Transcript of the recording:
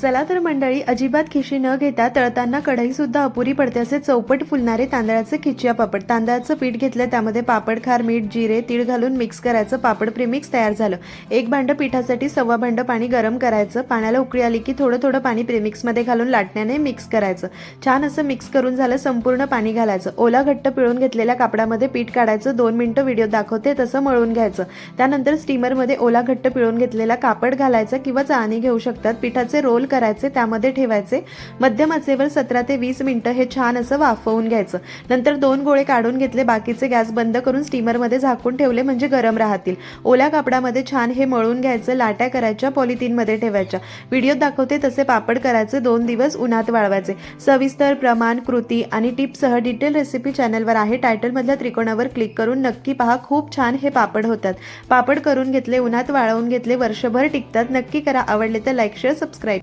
चला तर मंडळी, अजिबात खिशी न घेता तळताना कढई सुद्धा अपुरी पडते असे चौपट फुलणारे तांदळाचे खिचिया पापड. तांदळाचं पीठ घेतलं, त्यामध्ये पापड खार, मीठ, जिरे, तीळ घालून मिक्स करायचं. पापड प्रीमिक्स तयार झालं. एक भांडं पिठासाठी 1.25 भांडं पाणी गरम करायचं. पाण्याला उकळी आली की थोडं थोडं पाणी प्रीमिक्समध्ये घालून लाटण्याने मिक्स करायचं. छान असं मिक्स करून झालं, संपूर्ण पाणी घालायचं. ओला घट्ट पिळून घेतलेल्या कापडामध्ये पीठ काढायचं. 2 मिनिटं व्हिडिओ दाखवते तसं मळून घ्यायचं. त्यानंतर स्टीमरमध्ये ओला घट्ट पिळून घेतलेला कापड घालायचा किंवा चाळणी घेऊ शकतात. पिठाचे रोल करायचे, त्यामध्ये ठेवायचे. मध्यम आचेवर 17 ते 20 मिनिटं हे छान असं वाफवून घ्यायचं. नंतर 2 गोळे काढून घेतले. बाकीचे गॅस बंद करून स्टीमरमध्ये झाकून ठेवले म्हणजे गरम राहतील. ओल्या कापडामध्ये छान हे मळून घ्यायचं. लाट्या करायच्या, पॉलिथिनमध्ये ठेवायच्या. व्हिडिओत दाखवते तसे पापड करायचे. 2 दिवस उन्हात वाळवायचे. सविस्तर प्रमाण, कृती आणि टिप्ससह डिटेल रेसिपी चॅनलवर आहे. टायटलमधल्या त्रिकोणावर क्लिक करून नक्की पहा. खूप छान हे पापड होतात. पापड करून घेतले, उन्हात वाळवून घेतले, वर्षभर टिकतात. नक्की करा. आवडले तर लाईक, शेअर, सबस्क्राईब.